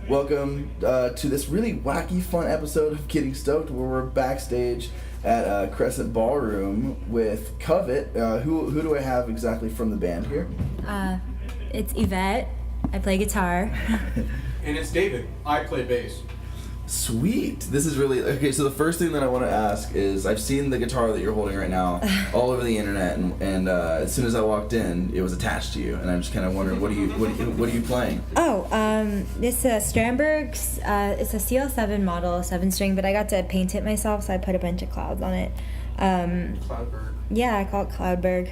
Welcome to this really wacky, fun episode of Getting Stoked, where we're backstage at Crescent Ballroom with Covet. Who do I have exactly from the band here? It's Yvette. I play guitar. And it's David. I play bass. Sweet. This is really okay. So the first thing that I want to ask is, I've seen the guitar that you're holding right now all over the internet, and as soon as I walked in, it was attached to you, and I'm just kind of wondering, what are you playing? Oh, it's a Strandberg's. It's a CL7 model, 7-string, but I got to paint it myself, so I put a bunch of clouds on it. Cloudberg. Yeah, I call it Cloudberg.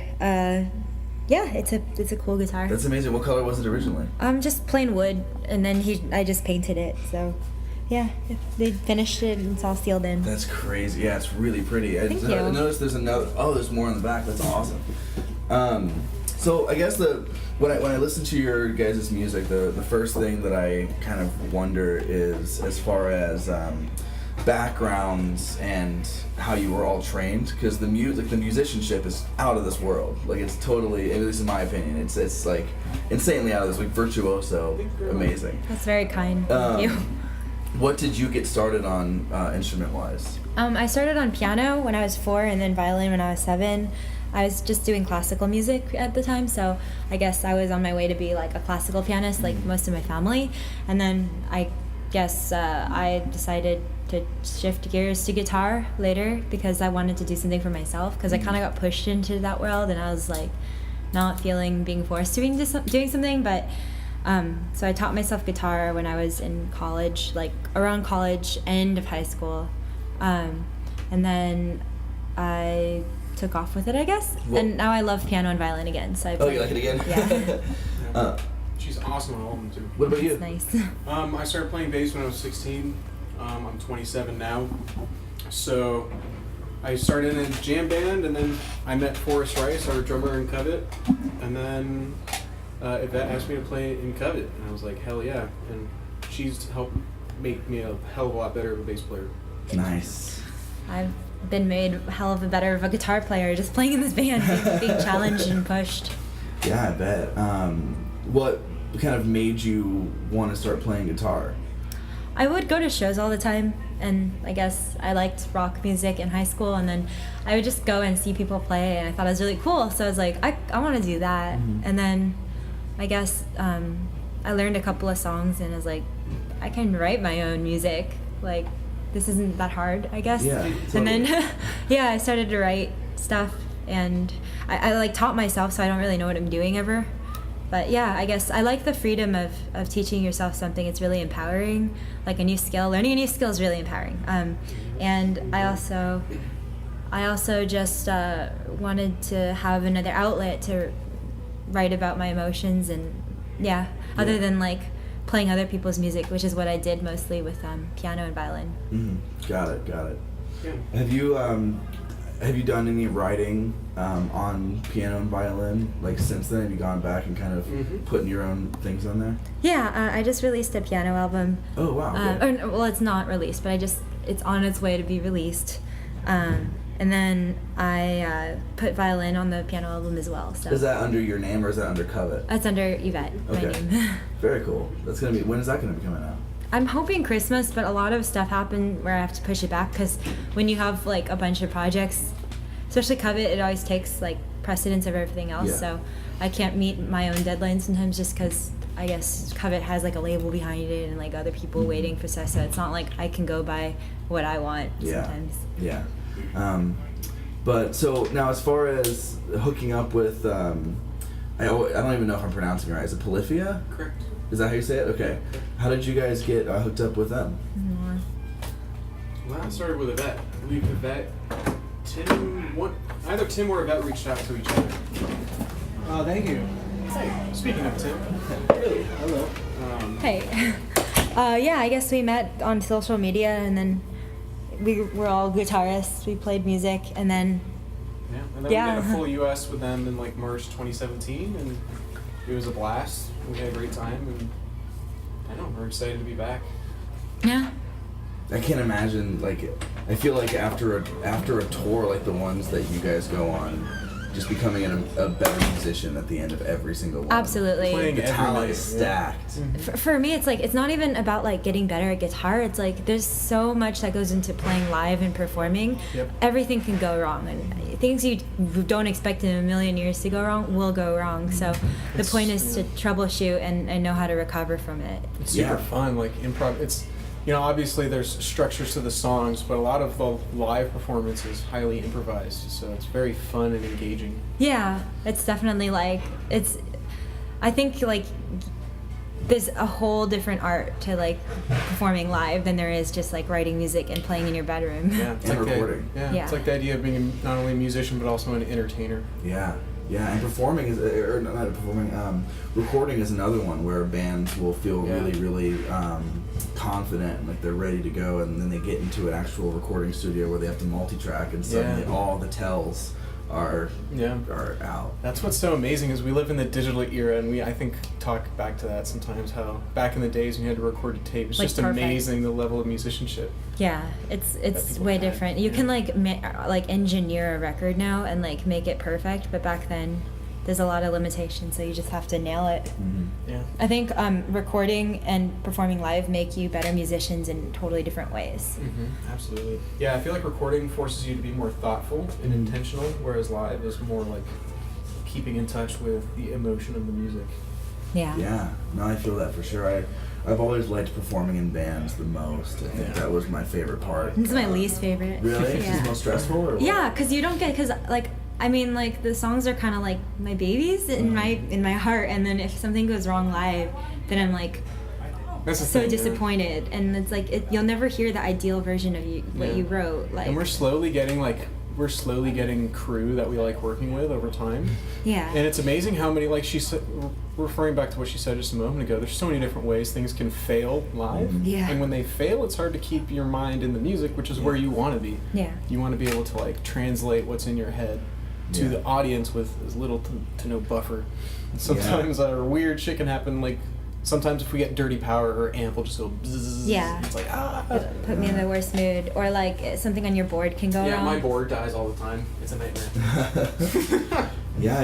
Yeah, it's a cool guitar. That's amazing. What color was it originally? Just plain wood, and then I just painted it. So, yeah, they finished it and it's all sealed in. That's crazy. Yeah, it's really pretty. Thank you. I noticed there's another. Oh, there's more in the back. That's awesome. So I guess when I listen to your guys' music, the first thing that I kind of wonder is, as far as backgrounds and how you were all trained, because the musicianship is out of this world. Like, it's totally, at least in my opinion, it's like insanely out of this, like virtuoso, amazing. That's very kind. Thank you. What did you get started on instrument-wise? I started on piano when I was 4, and then violin when I was 7. I was just doing classical music at the time, so I guess I was on my way to be like a classical pianist, like most of my family. And then I guess I decided to shift gears to guitar later because I wanted to do something for myself, because I kind of got pushed into that world, and I was like not feeling being forced to doing something. But so I taught myself guitar when I was in college, like around college, end of high school, and then I took off with it, I guess. Well, and now I love piano and violin again. So you like it again? Yeah. She's awesome on all of them too. What about you? That's nice. I started playing bass when I was 16. I'm 27 now. So I started in a jam band, and then I met Forrest Rice, our drummer in Covet, and then Yvette asked me to play in Covet, and I was like, hell yeah. And she's helped make me a hell of a lot better of a bass player. Nice. I've been made a hell of a better of a guitar player just playing in this band, being challenged and pushed. Yeah, I bet. What kind of made you want to start playing guitar? I would go to shows all the time, and I guess I liked rock music in high school, and then I would just go and see people play, and I thought it was really cool, so I was like, I want to do that. Mm-hmm. And then I guess I learned a couple of songs, and I was like, I can write my own music, like, this isn't that hard, I guess. Yeah, totally. And then I started to write stuff, and I like taught myself, so I don't really know what I'm doing ever. But yeah, I guess I like the freedom of teaching yourself something. It's really empowering, like a new skill. Learning a new skill is really empowering. And I also just wanted to have another outlet to write about my emotions, and other than like playing other people's music, which is what I did mostly with piano and violin. Mm-hmm. Got it. Yeah. Have you done any writing on piano and violin, like, since then? Have you gone back and kind of putting your own things on there? Yeah, I just released a piano album. Oh, wow. Okay. Well, it's not released, but it's on its way to be released. And then I put violin on the piano album as well. So. Is that under your name, or is that under Covet? That's under Yvette, my name. Very cool. When is that going to be coming out? I'm hoping Christmas, but a lot of stuff happened where I have to push it back, because when you have like a bunch of projects, especially Covet, it always takes like precedence of everything else. Yeah. So I can't meet my own deadlines sometimes, just because I guess Covet has like a label behind it and like other people waiting for stuff. So it's not like I can go by what I want sometimes. Yeah. But so now, as far as hooking up with, I don't even know if I'm pronouncing it right. Is it Polyphia? Correct. Is that how you say it? Okay. How did you guys get hooked up with them? Well, I started with Yvette. I believe Yvette, either Tim or Yvette reached out to each other. Oh, thank you. Hey, speaking of Tim. Really? Hello. Hey. I guess we met on social media, and then we were all guitarists. We played music, and then we did a full US with them in like March 2017, and it was a blast. We had a great time, and I know we're excited to be back. Yeah. I can't imagine, like, I feel like after a tour like the ones that you guys go on, just becoming a better musician at the end of every single one. Absolutely. Playing The every talent night, is stacked. For me, it's like, it's not even about like getting better at guitar. It's like there's so much that goes into playing live and performing. Yep. Everything can go wrong, and things you don't expect in a million years to go wrong will go wrong. So the point is to troubleshoot and know how to recover from it. It's super Yeah. fun, like improv. It's, you know, obviously there's structures to the songs, but a lot of the live performance is highly improvised, so it's very fun and engaging. Yeah, it's definitely like, I think like there's a whole different art to like performing live than there is just like writing music and playing in your bedroom. Yeah, it's And like recording. Yeah. It's like the idea of being not only a musician but also an entertainer. Yeah, and performing is, or not performing, recording is another one where bands will feel Yeah. really confident and like they're ready to go, and then they get into an actual recording studio where they have to multi-track, and suddenly Yeah. all the tells are out. That's what's so amazing is we live in the digital era, and I think talk back to that sometimes, how back in the days when you had to record a tape, it's Like just perfect. amazing the level of musicianship. Yeah, it's people way had. different. You Yeah. can like engineer a record now and like make it perfect, but back then there's a lot of limitations, so you just have to nail it. Mm-hmm. Yeah. I think recording and performing live make you better musicians in totally different ways. Absolutely. Yeah, I feel like recording forces you to be more thoughtful and intentional, whereas live is more like keeping in touch with the emotion of the music. Yeah. Yeah, no, I feel that for sure. I've always liked performing in bands the most. I think Yeah. that was my favorite part. This is my least favorite. Really? It's Yeah. the most stressful, or what? Yeah, because you don't get, because like, I mean, like the songs are kind of like my babies in my heart, and then if something goes wrong live, then I'm like That's the so thing, yeah. disappointed, and it's like you'll never hear the ideal version of what Yeah. you wrote. Like, And we're slowly getting crew that we like working with over time. yeah, And it's amazing how many, like she said, referring back to what she said just a moment ago, there's so many different ways things can fail live. Yeah. And when they fail, it's hard to keep your mind in the music, which is where you want to be. yeah. You want to be able to like translate what's in your head to Yeah. the audience with as little to no buffer. And sometimes weird shit can happen, like sometimes if we get dirty power, her amp will just go bzzz. Yeah. It's like, ah. Put me in the worst mood, or like something on your board can go Yeah, wrong. my board dies all the time. It's a nightmare. Yeah,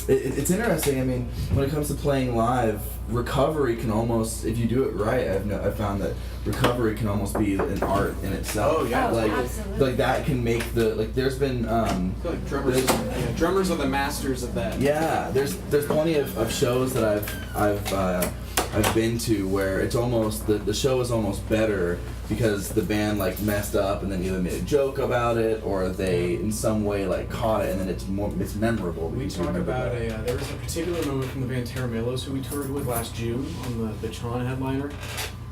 it's interesting. I mean, when it comes to playing live, recovery can almost, if you do it right, I've found that recovery can almost be an art in itself. Oh, yeah. Oh, like absolutely. like that can make there's been I feel like drummers are the masters of that. yeah, there's plenty of shows that I've been to where it's almost the show is almost better because the band like messed up and then either made a joke about it or they in some way like caught it, and then it's memorable. We because you talk remember about that. there was a particular moment from the band Terramelos who we toured with last June on the Chon headliner,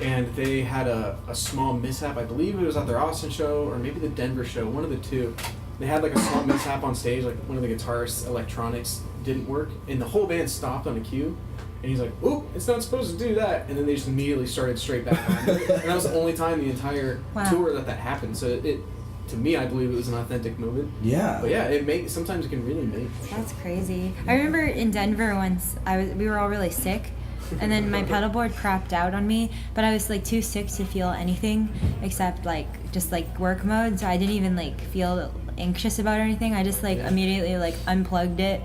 and they had a small mishap. I believe it was at their Austin show or maybe the Denver show, one of the two. They had like a small mishap on stage, like one of the guitarist's electronics didn't work, and the whole band stopped on a cue. And he's like, "Oop, it's not supposed to do that." And then they just immediately started straight back on it. And that was the only time the entire Wow. tour that happened. So it, to me, I believe it was an authentic moment. Yeah. But yeah, sometimes it can really make. That's crazy. I remember in Denver once, we were all really sick, and then my pedal board crapped out on me, but I was like too sick to feel anything except like just like work mode, so I didn't even like feel anxious about anything. I just like immediately like unplugged it,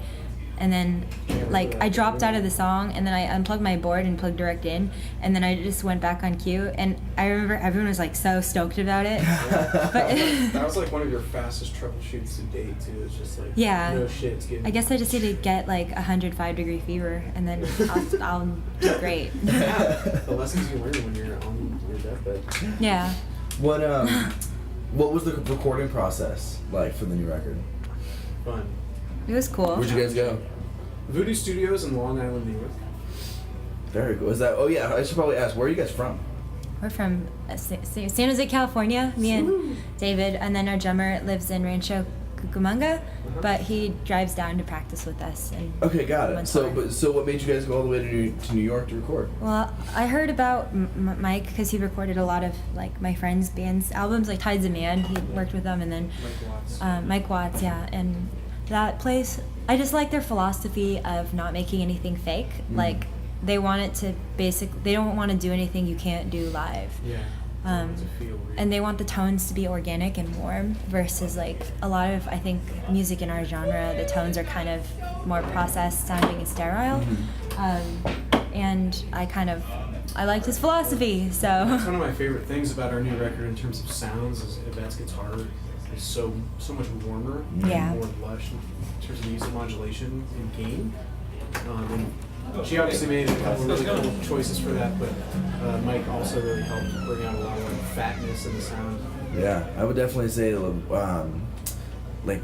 and then like I dropped out of the song, and then I unplugged my board and plugged direct in, and then I just went back on cue, and I remember everyone was like so stoked about it. But That was like one of your fastest troubleshoots to date too. It's just like no shit, it's getting. I guess I just need to get like 105-degree fever, and then I'll do great. Yeah, the lessons you learn when you're on your deathbed. Yeah. What was the recording process like for the new record? Fun. It was cool. Where'd you guys go? Voodoo Studios in Long Island, New York. Very cool. Is that? Oh yeah, I should probably ask. Where are you guys from? We're from San Jose, California. Me and David, and then our drummer lives in Rancho Cucamonga, but he drives down to practice with us. And Okay, got it. one So, tour. so what made you guys go all the way to New York to record? Well, I heard about Mike because he recorded a lot of like my friends' bands' albums, like Tides of Man. He worked with them, and then Mike Watts. Mike Watts, yeah, and that place. I just like their philosophy of not making anything fake. Like they want it to they don't want to do anything you can't do live. Yeah. And they want the tones to be organic and warm versus like a lot of, I think, music in our genre, the tones are kind of more processed sounding and sterile. And I liked his philosophy, so. That's one of my favorite things about our new record in terms of sounds is Yvette's guitar is so much warmer, Yeah. and more lush in terms of use of modulation and gain. And she obviously made a couple really cool choices for that, but Mike also really helped bring out a lot of like, fatness in the sound. Yeah, I would definitely say like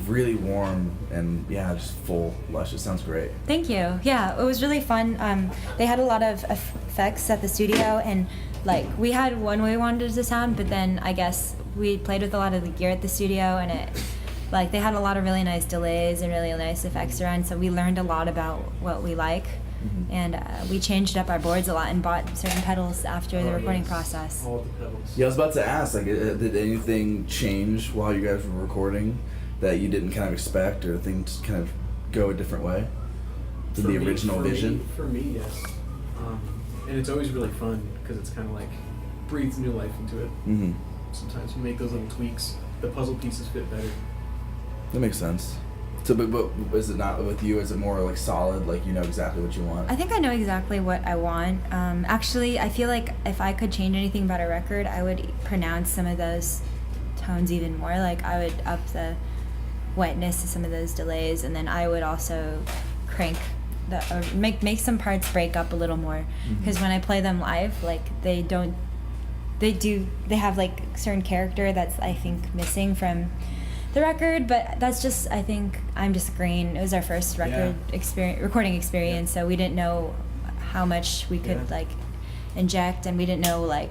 really warm and yeah, just full, lush. It sounds great. Thank you. Yeah, it was really fun. They had a lot of effects at the studio, and like we had one way we wanted it to sound, but then I guess we played with a lot of the gear at the studio, and it like they had a lot of really nice delays and really nice effects around. So we learned a lot about what we like, and we changed up our boards a lot and bought certain pedals after the recording process. All the pedals. Yeah, I was about to ask, like, did anything change while you guys were recording that you didn't kind of expect, or things kind of go a different way than the original vision? For me, yes. And it's always really fun because it's kind of like breathes new life into it. Mm-hmm. Sometimes you make those little tweaks, the puzzle pieces fit better. That makes sense. So, but is it not with you? Is it more like solid, like you know exactly what you want? I think I know exactly what I want. Actually, I feel like if I could change anything about a record, I would pronounce some of those tones even more. Like I would up the wetness to some of those delays, and then I would also crank or make some parts break up a little more. Because when I play them live, like they have like certain character that's I think missing from the record, but that's just, I think I'm just green. It was our first recording experience, so we didn't know how much we could like inject, and we didn't know like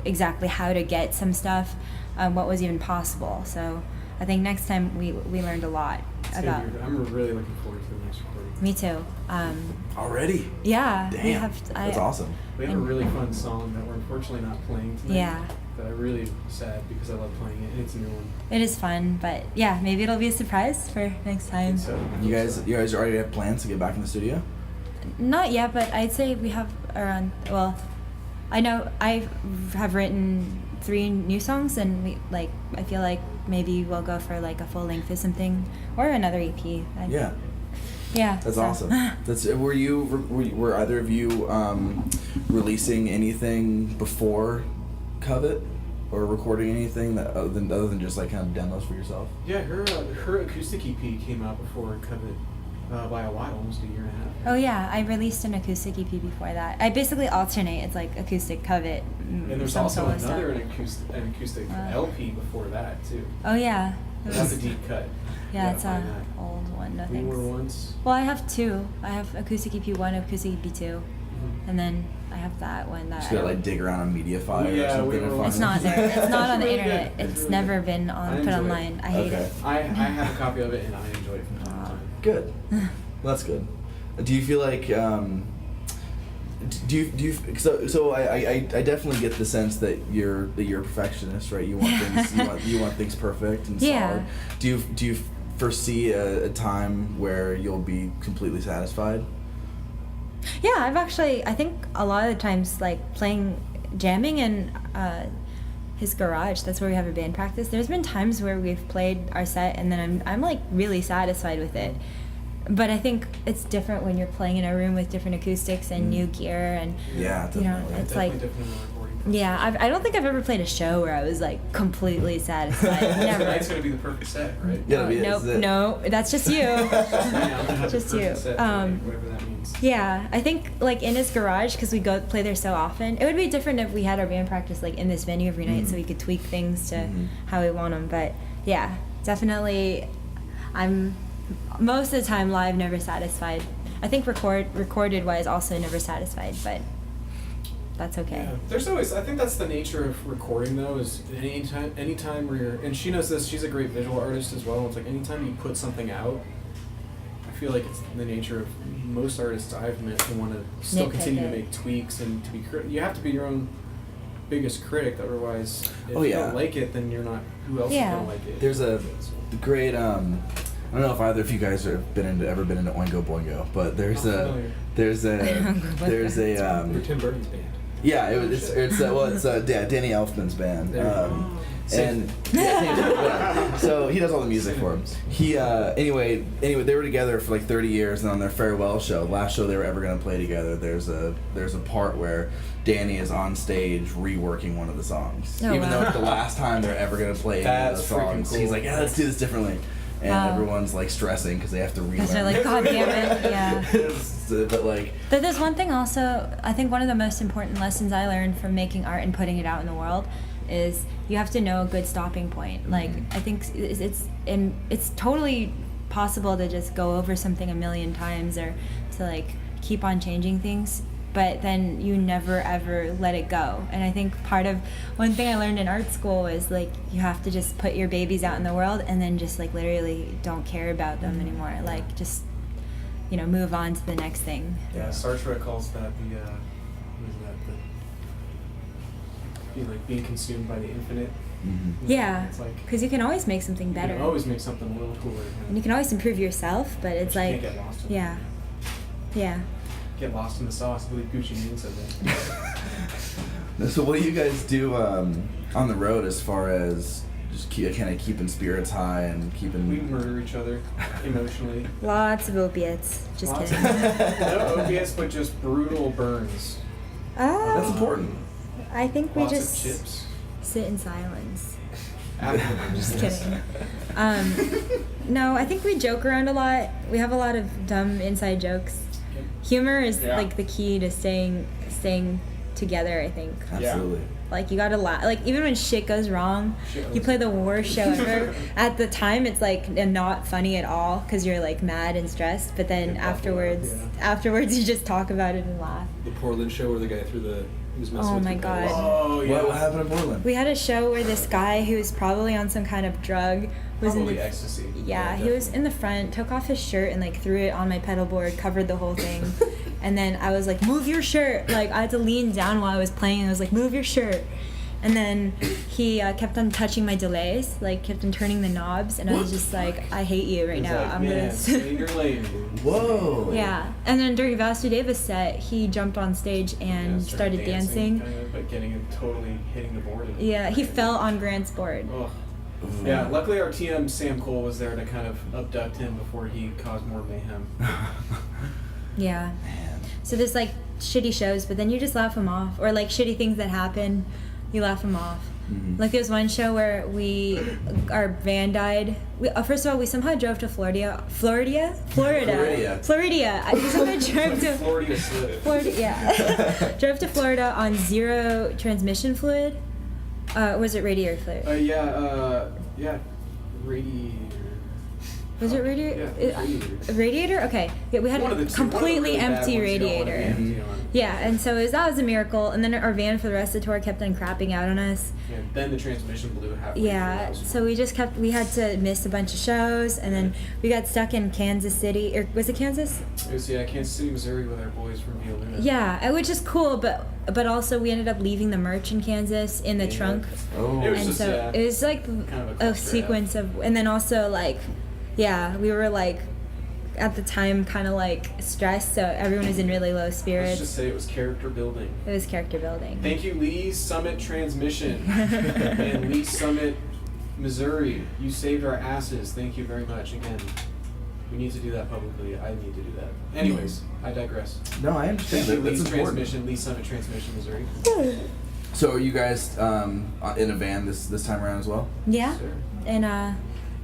exactly how to get some stuff, what was even possible. So I think next time we learned a lot about. I'm really looking forward to the next recording. Me too. Already? Yeah. Damn. We have. That's awesome. We have a really fun song that we're unfortunately not playing tonight. Yeah. That I'm really sad because I love playing it, and it's a new one. It is fun, but yeah, maybe it'll be a surprise for next I time. think so. You guys already have plans to get back in the studio? Not yet, but I'd say we have around. Well, I know I have written 3 new songs, and I feel like maybe we'll go for like a full length or something, or another EP. Yeah. Yeah. That's so. awesome. Were either of you releasing anything before Covet, or recording anything that other than just like kind of demos for yourself? Yeah, her acoustic EP came out before Covet by a while, almost a year and a half. Oh yeah, I released an acoustic EP before that. I basically alternate. It's like acoustic Covet. And there's some also solo another stuff. an acoustic LP before that too. Oh yeah. That's a deep cut. Yeah, You it's gotta a find that. old one. I We think. Were Once. Well, I have 2. I have acoustic EP 1, acoustic EP 2, and then I have that one that. Just gotta like dig around on MediaFire Yeah, or something. we and were find It's it. not there. It's not on the really internet. good. It's It's really never good. been I put enjoy it. online. I hate Okay. it. I have a copy of it and I enjoy it from time to time. Good. Well, that's good. Do you feel like do you so I definitely get the sense that you're a perfectionist, right? You want things you want things perfect and Yeah. solid. Do you foresee a time where you'll be completely satisfied? Yeah, I think a lot of the times, like jamming in his garage, that's where we have a band practice. There's been times where we've played our set and then I'm like really satisfied with it. But I think it's different when you're playing in a room with different acoustics and new gear, and Yeah, you know, definitely. it's like. Definitely recording process. Yeah, I don't think I've ever played a show where I was like completely satisfied. Never. Tonight's gonna be the perfect set, right? Yeah, it'll be- Nope, is it- no, that's just you. Yeah, I'm gonna have Just the you. perfect set tonight, whatever that means. Yeah, I think like in his garage, because we go play there so often. It would be different if we had our band practice like in this venue every night, so we could tweak things to how we want them. But yeah, definitely, I'm most of the time live, never satisfied. I think recorded wise also never satisfied, but that's okay. Yeah. There's always, I think that's the nature of recording though, is anytime where you're, and she knows this, she's a great visual artist as well, it's like anytime you put something out, I feel like it's the nature of most artists I've met who want to still Nitpick continue to it. make tweaks and to be you have to be your own biggest critic, otherwise if Oh, you yeah. don't like it, then you're not, who else Yeah. is gonna like it? There's a great I don't know if either of you guys have ever been into Oingo Boingo, but there's Not a familiar. there's a Or Tim Burton's band. Yeah, it's Danny Elfman's band. And so he does all the music for him. He anyway they were together for like 30 years, and on their farewell show, last show they were ever gonna play together, there's a part where Danny is on stage reworking one of the songs, even though it's the last time they're ever gonna play any of the songs. Cool. He's like, yeah, let's do this differently, and everyone's like stressing because they have to relearn. Because they're like, God damn it, yeah. But there's one thing also. I think one of the most important lessons I learned from making art and putting it out in the world is you have to know a good stopping point. Like, I think it's totally possible to just go over something a million times or to like keep on changing things, but then you never ever let it go. And I think one thing I learned in art school is like you have to just put your babies out in the world and then just like literally don't care about them anymore. Like just move on to the next thing. Yeah, Star Trek calls that being consumed by the infinite. Yeah, it's like, because you can always make something better. You can always make something a little cooler. And you can always improve yourself, but it's you like, can't get lost in yeah, it. Get lost in the sauce. I believe Gucci Mane said that. So what do you guys do on the road as far as just kind of keeping spirits high and keeping... We murder each other emotionally. Lots of opiates. Just kidding. No opiates, but just brutal burns. That's important. I think we Lots just of chips. sit in silence. Afterwards. Just kidding. No, I think we joke around a lot. We have a lot of dumb inside jokes. Humor is like the key to staying together, I think. Absolutely. Like, you gotta laugh. Like, even when shit goes wrong, you play the worst show ever. At the time, it's like not funny at all because you're like mad and stressed. But then afterwards, you just talk about it and laugh. The Portland show where the guy threw the... Oh my god. Oh, yeah. What happened in Portland? We had a show where this guy who was probably on some kind of drug was Probably in ecstasy. Yeah, he was in the front, took off his shirt and like threw it on my pedal board, covered the whole thing. And then I was like, move your shirt. Like, I had to lean down while I was playing and I was like, move your shirt. And then he kept on touching my delays, like kept on turning the knobs, and I was just like, I hate you right now. Like, I'm man, gonna. stay in your lane, dude. Whoa. Yeah, and then during Vasu Deva's set, he jumped on stage and started dancing. Kind of, but totally hitting the board. Yeah, he fell on Grant's board. Ugh. Yeah, luckily our TM Sam Cole was there to kind of abduct him before he caused more mayhem. Yeah. Man. So there's like shitty shows, but then you just laugh them off, or like shitty things that happen, you laugh them off. Like, there was one show where our van died. First of all, we somehow drove to Florida. We somehow drove to Florida. Yeah, drove to Florida on 0 transmission fluid. Was it radiator fluid? Yeah, radiator. Was it radiator? Yeah, radiator. Radiator? Okay. Yeah, we had a completely empty radiator. Yeah, and so that was a miracle. And then our van for the rest of the tour kept on crapping out on us. Yeah, then the transmission blew halfway. Yeah, so we had to miss a bunch of shows, and then we got stuck in Kansas City, or was it Kansas? It was, Kansas City, Missouri with our boys from Violuna. Yeah, which is cool, but also we ended up leaving the merch in Kansas in the trunk. Oh. It was And just, so it was like kind of a sequence of, and then also like, we were like, at the time kind of like stressed, so everyone was in really low Let's spirits. just say it was character building. It was character building. Thank you, Lee Summit Transmission and Lee Summit, Missouri. You saved our asses. Thank you very much. Again, we need to do that publicly. I need to do that. Anyways, I digress. No, I understand. Thank you, That's Lee important. Transmission, Lee Summit Transmission, Missouri. So are you guys in a van this time around as well? Yeah, Sir. in a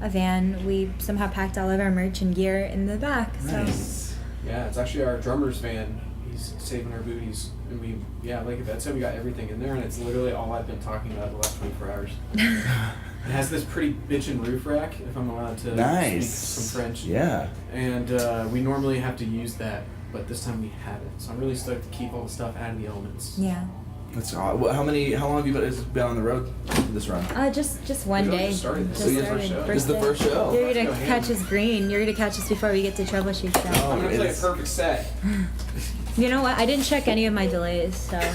van. We somehow packed all of our merch and gear in the back. Nice. Yeah, it's actually our drummer's van. He's saving our booties. And like Yvette said, we got everything in there, and it's literally all I've been talking about the last 24 hours. It has this pretty bitchin' roof rack, if I'm allowed to speak some French. Yeah. And we normally have to use that, but this time we haven't. So I'm really stoked to keep all the stuff out of the elements. Yeah. That's how long have you been on the road this run? Just one We day. just started this. Just So you started. guys first show? This is the day. first show. You're Let's gonna go catch ham. us green. You're gonna catch us before we get to troubleshoot stuff. I'm gonna play a it's- perfect set. You know what? I didn't check any of my delays, so It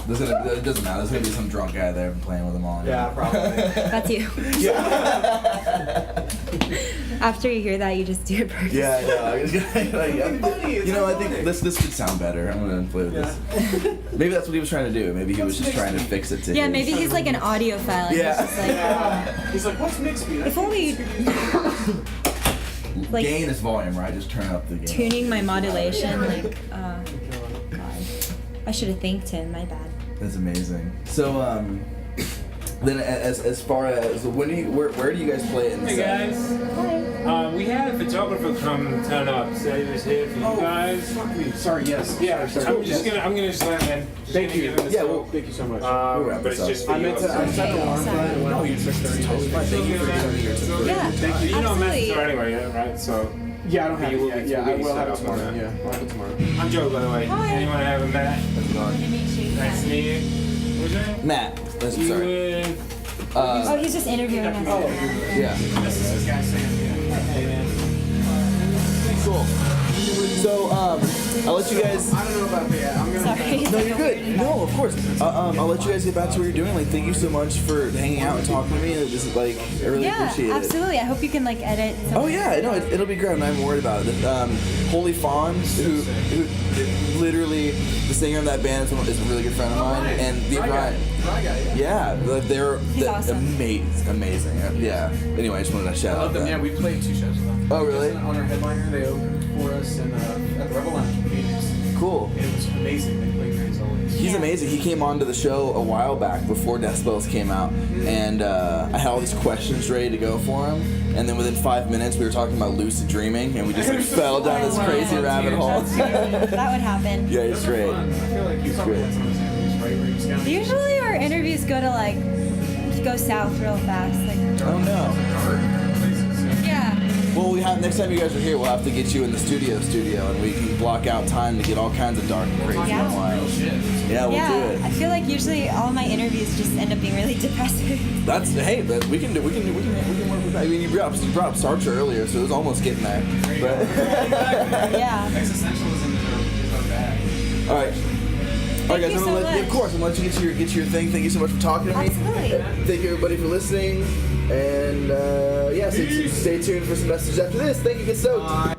doesn't matter. There's gonna be some drunk guy there playing with them all. Yeah, probably. that's you. Yeah. After you hear that, you just do it perfect. Yeah, I know. I was gonna, like, you know, I think this could sound better. I'm gonna play with this. Maybe that's what he was trying to do. Maybe he was just trying to fix it to Yeah, his- maybe he's like an audiophile. And Yeah. He's just like, He's like, what's mix speed? if only like gain is volume, right? Just turn up the gain. tuning my modulation. Like, God, I should have thanked him. My bad. That's amazing. So, then as far as where do you guys play it in the Hey set? guys, we had a photographer come turn up, say he was here for you guys. Fuck me. Sorry, yes. Yeah, sorry. I'm just let him in. Thank you. Give him the Yeah, song. well, Thank you so much. we'll wrap But this it's up. just for I you. meant to. I set the alarm for that. It went off at 6:30. Thank you for coming here. Yeah, Thank you. You know I'm absolutely. at anyway, yeah, right? So Yeah, I don't have You it will yet. be Yeah, I 2 weeks will have set it up on tomorrow. that. Yeah, I'll have it tomorrow. I'm Joe, by the way. Hi. Anyone have a Matt? How's it going? Nice to meet you. What's your name? Matt. That's You sorry. with- Oh, he's just interviewing us. Yeah. This is this guy Sam. Hey man. Cool. So, I'll let you guys. I don't know about that. I'm gonna. Sorry. No, you're good. No, of course. I'll let you guys get back to what you're doing. Like, thank you so much for hanging out and talking to me. This is like, I really Yeah, appreciate it. absolutely. I hope you can like edit. Oh yeah, no, it'll be great. I'm not even worried about it. Holy Fawn, who literally the singer of that band is a really good friend of mine, and the Ryan. Yeah, they're He's awesome. amazing. Yeah. Anyway, I just wanted to shout I out love them. that. Yeah, we played 2 shows with them. Oh, really? On our headliner, they opened for us in, at the Rebel Lounge in Phoenix. Cool. And it was amazing. They played great as always. He's Yeah. amazing. He came onto the show a while back before Decibels came out, and I had all these questions ready to go for him. And then within 5 minutes, we were talking about lucid dreaming, and we just like fell down this crazy rabbit hole. That would happen. Yeah, he's great. I feel like you probably great. had some of those interviews, right? Where you just kinda Usually our interviews go to like go south real fast. Like, Oh no. yeah. Well, we have next time you guys are here, we'll have to get you in the studio, and we can block out time to get all kinds of dark and crazy Yeah. and wild. Yeah, we'll Yeah, do I it. feel like usually all my interviews just end up being really depressing. That's hey, but we can work with that. I mean, you brought up Sartre earlier, so it was almost getting there. But Yeah. Existentialism is our bag. all right. All right, guys. you I'm gonna so let you, of much. course, I'm gonna let you get your thing. Thank you so much for talking to me. Absolutely. Thank you everybody for listening, and yeah, stay tuned for some messages after this. Thank you, get stoked.